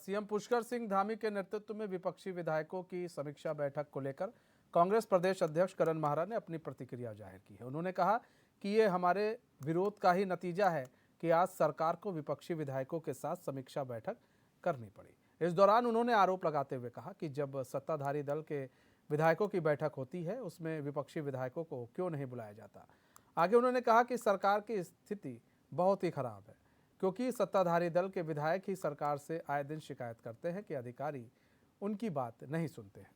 CM Pushkar Singh Dhami के नेतृत्व में विपक्षी विधायकों की समीक्षा बैठक को लेकर कांग्रेस प्रदेश अध्यक्ष करण माहरा ने अपनी प्रतिक्रिया जाहिर की है। उन्होंने कहा कि ये हमारे विरोध का ही नतीजा है कि आज सरकार को विपक्षी विधायकों के साथ समीक्षा बैठक करनी पड़ी। इस दौरान उन्होंने आरोप लगाते हुए कहा कि जब सत्ताधारी दल के विधायकों की बैठक होती है उसमें विपक्षी विधायकों को क्यों नहीं बुलाया जाता। आगे उन्होंने कहा कि सरकार की स्थिति बहुत ही खराब है क्योंकि सत्ताधारी दल के विधायक ही सरकार से आए दिन शिकायत करते हैं कि अधिकारी उनकी बात नहीं सुनते हैं।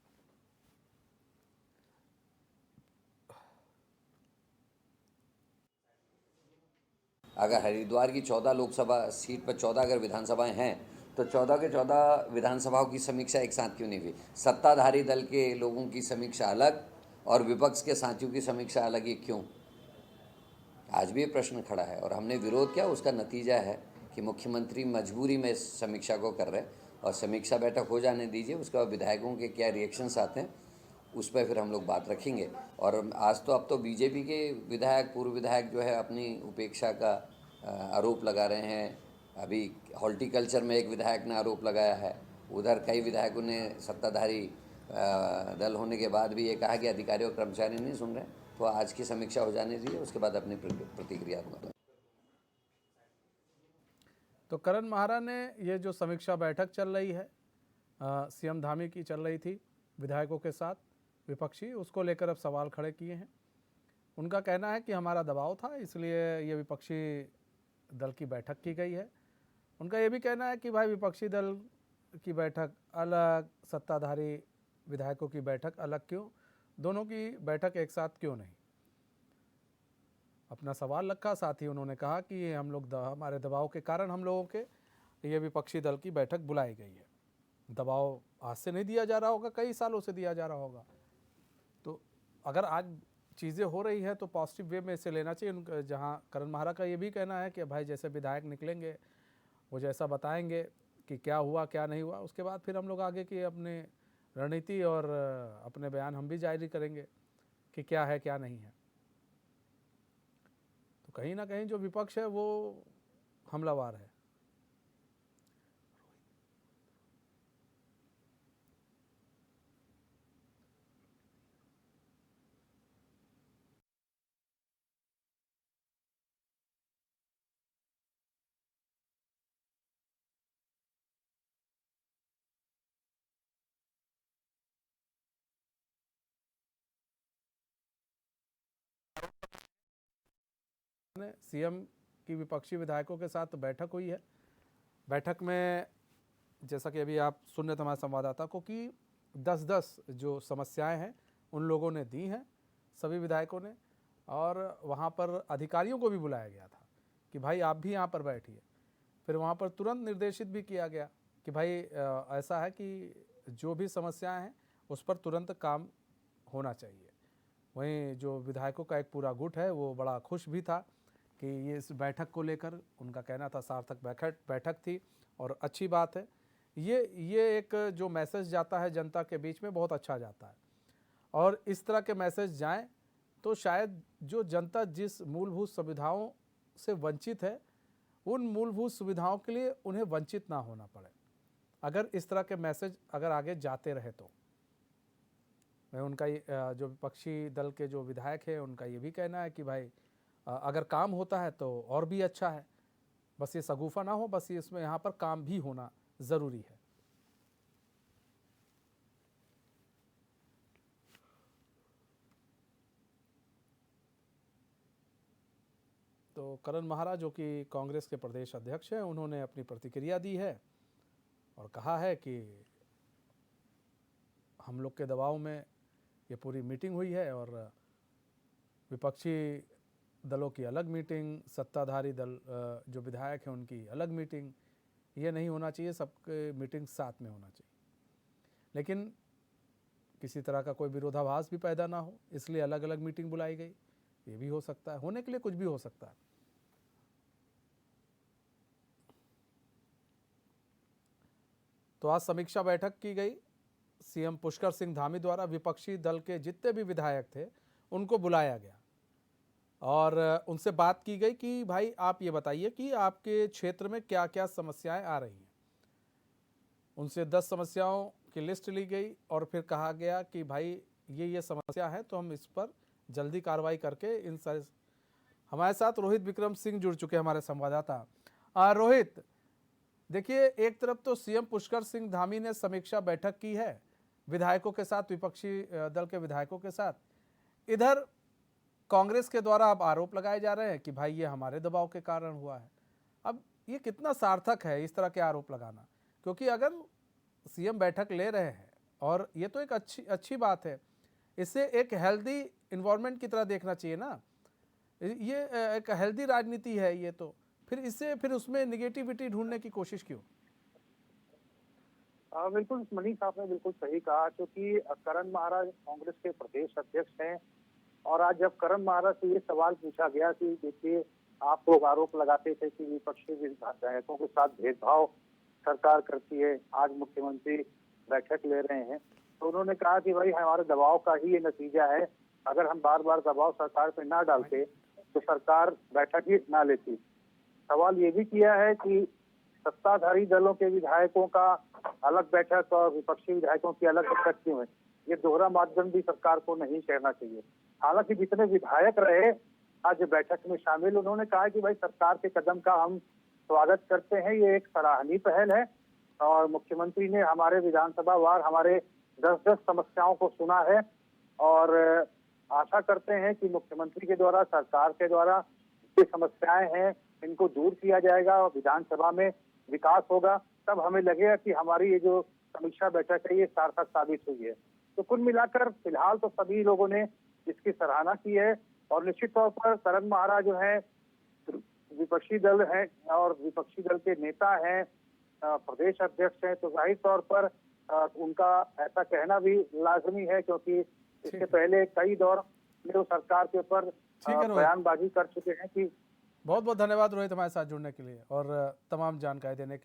अगर हरिद्वार की 14 लोकसभा सीट पर 14 अगर विधानसभाएं हैं तो 14 के 14 विधानसभाओं की समीक्षा एक साथ क्यों नहीं हुई? सत्ताधारी दल के लोगों की समीक्षा अलग और विपक्ष के साथियों की समीक्षा अलग ही क्यों? आज भी ये प्रश्न खड़ा है और हमने विरोध किया। उसका नतीजा है कि मुख्यमंत्री मजबूरी में इस समीक्षा को कर रहे हैं और समीक्षा बैठक हो जाने दीजिए, उसके बाद विधायकों के क्या रिएक्शंस आते हैं उस पर फिर हम लोग बात रखेंगे। और आज तो अब तो बीजेपी के विधायक, पूर्व विधायक जो है अपनी उपेक्षा का आरोप लगा रहे हैं। अभी हॉर्टिकल्चर में एक विधायक ने आरोप लगाया है, उधर कई विधायकों ने सत्ताधारी दल होने के बाद भी ये कहा कि अधिकारी और कर्मचारी नहीं सुन रहे। तो आज की समीक्षा हो जाने दीजिए, उसके बाद अपनी प्रतिक्रिया दूंगा। तो करण माहरा ने ये जो समीक्षा बैठक चल रही है सीएम धामी की चल रही थी विधायकों के साथ विपक्षी, उसको लेकर अब सवाल खड़े किए हैं। उनका कहना है कि हमारा दबाव था इसलिए ये विपक्षी दल की बैठक की गई है। उनका ये भी कहना है कि भाई विपक्षी दल की बैठक अलग, सत्ताधारी विधायकों की बैठक अलग क्यों, दोनों की बैठक एक साथ क्यों नहीं। अपना सवाल रखा। साथ ही उन्होंने कहा कि हम लोग हमारे दबाव के कारण हम लोगों के ये विपक्षी दल की बैठक बुलाई गई है। दबाव आज से नहीं दिया जा रहा होगा, कई सालों से दिया जा रहा होगा। तो अगर आज चीज़ें हो रही हैं तो पॉजिटिव वे में इसे लेना चाहिए। उनका जहाँ करण माहरा का ये भी कहना है कि भाई जैसे विधायक निकलेंगे वो जैसा बताएंगे कि क्या हुआ क्या नहीं हुआ, उसके बाद फिर हम लोग आगे की अपनी रणनीति और अपने बयान हम भी जारी करेंगे कि क्या है क्या नहीं है। तो कहीं ना कहीं जो विपक्ष है वो हमलावर है। सीएम की विपक्षी विधायकों के साथ बैठक हुई है। बैठक में जैसा कि अभी आप सुन रहे थे हमारे संवाददाता को कि 10-10 जो समस्याएं हैं उन लोगों ने दी हैं सभी विधायकों ने, और वहाँ पर अधिकारियों को भी बुलाया गया था कि भाई आप भी यहाँ पर बैठिए। फिर वहाँ पर तुरंत निर्देशित भी किया गया कि भाई ऐसा है कि जो भी समस्याएं हैं उस पर तुरंत काम होना चाहिए। वहीं जो विधायकों का एक पूरा गुट है वो बड़ा खुश भी था कि ये इस बैठक को लेकर उनका कहना था सार्थक बैठक थी और अच्छी बात है। ये एक जो मैसेज जाता है जनता के बीच में बहुत अच्छा जाता है, और इस तरह के मैसेज जाएं तो शायद जो जनता जिस मूलभूत सुविधाओं से वंचित है उन मूलभूत सुविधाओं के लिए उन्हें वंचित ना होना पड़े। अगर इस तरह के मैसेज अगर आगे जाते रहे तो मैं उनका जो विपक्षी दल के जो विधायक हैं उनका ये भी कहना है कि भाई अगर काम होता है तो और भी अच्छा है, बस ये शगुफा ना हो, बस ये इसमें यहाँ पर काम भी होना ज़रूरी है। तो करण माहरा जो कि कांग्रेस के प्रदेश अध्यक्ष हैं उन्होंने अपनी प्रतिक्रिया दी है और कहा है कि हम लोग के दबाव में ये पूरी मीटिंग हुई है और विपक्षी दलों की अलग मीटिंग, सत्ताधारी दल जो विधायक हैं उनकी अलग मीटिंग, ये नहीं होना चाहिए, सबके मीटिंग साथ में होना चाहिए। लेकिन किसी तरह का कोई विरोधाभास भी पैदा ना हो इसलिए अलग अलग मीटिंग बुलाई गई, ये भी हो सकता है। होने के लिए कुछ भी हो सकता है। तो आज समीक्षा बैठक की गई। सीएम पुष्कर सिंह धामी द्वारा विपक्षी दल के जितने भी विधायक थे उनको बुलाया गया और उनसे बात की गई कि भाई आप ये बताइए कि आपके क्षेत्र में क्या क्या समस्याएं आ रही हैं। उनसे 10 समस्याओं की लिस्ट ली गई और फिर कहा गया कि भाई ये समस्या है तो हम इस पर जल्दी कार्रवाई करके इन सारे। हमारे साथ रोहित विक्रम सिंह जुड़ चुके हैं, हमारे संवाददाता। रोहित, देखिए, एक तरफ तो सीएम पुष्कर सिंह धामी ने समीक्षा बैठक की है विधायकों के साथ, विपक्षी दल के विधायकों के साथ। इधर कांग्रेस के द्वारा अब आरोप लगाए जा रहे हैं कि भाई ये हमारे दबाव के कारण हुआ है। अब ये कितना सार्थक है इस तरह के आरोप लगाना? क्योंकि अगर सीएम बैठक ले रहे हैं और ये तो एक अच्छी बात है, इसे एक हेल्दी इन्वायरमेंट की तरह देखना चाहिए ना। ये एक हेल्दी राजनीति है ये, तो फिर उसमें निगेटिविटी ढूंढने की कोशिश क्यों? बिल्कुल मनीष, आपने बिल्कुल सही कहा, क्योंकि करण महाराज कांग्रेस के प्रदेश अध्यक्ष हैं। और आज जब करण महाराज से ये सवाल पूछा गया कि देखिए, आप लोग आरोप लगाते थे कि विपक्षी विधायकों के साथ भेदभाव सरकार करती है, आज मुख्यमंत्री बैठक ले रहे हैं, तो उन्होंने कहा कि भाई हमारे दबाव का ही ये नतीजा है। अगर हम बार बार दबाव सरकार पे ना डालते तो सरकार बैठक ही ना लेती। सवाल ये भी किया है कि सत्ताधारी दलों के विधायकों का अलग बैठक और विपक्षी विधायकों की अलग बैठक क्यों है? ये दोहरा मापदंड भी सरकार को नहीं कहना चाहिए। हालांकि जितने विधायक रहे आज बैठक में शामिल, उन्होंने कहा कि भाई सरकार के कदम का हम स्वागत करते हैं, ये एक सराहनीय पहल है और मुख्यमंत्री ने हमारे विधानसभा वार हमारे 10-10 समस्याओं को सुना है और आशा करते हैं कि मुख्यमंत्री के द्वारा, सरकार के द्वारा जो समस्याएं हैं इनको दूर किया जाएगा और विधानसभा में विकास होगा। तब हमें लगेगा कि हमारी ये जो समीक्षा बैठक है ये सार्थक साबित हुई है। तो कुल मिलाकर फिलहाल तो सभी लोगों ने इसकी सराहना की है और निश्चित तौर पर करण महाराज जो है विपक्षी दल है और विपक्षी दल के नेता हैं, प्रदेश अध्यक्ष हैं, तो जाहिर तौर पर उनका ऐसा कहना भी लाजमी है, क्योंकि इससे पहले कई दौर में वो सरकार के ऊपर बयानबाजी कर चुके हैं। कि बहुत बहुत धन्यवाद रोहित हमारे साथ जुड़ने के लिए और तमाम जानकारी देने के लिए।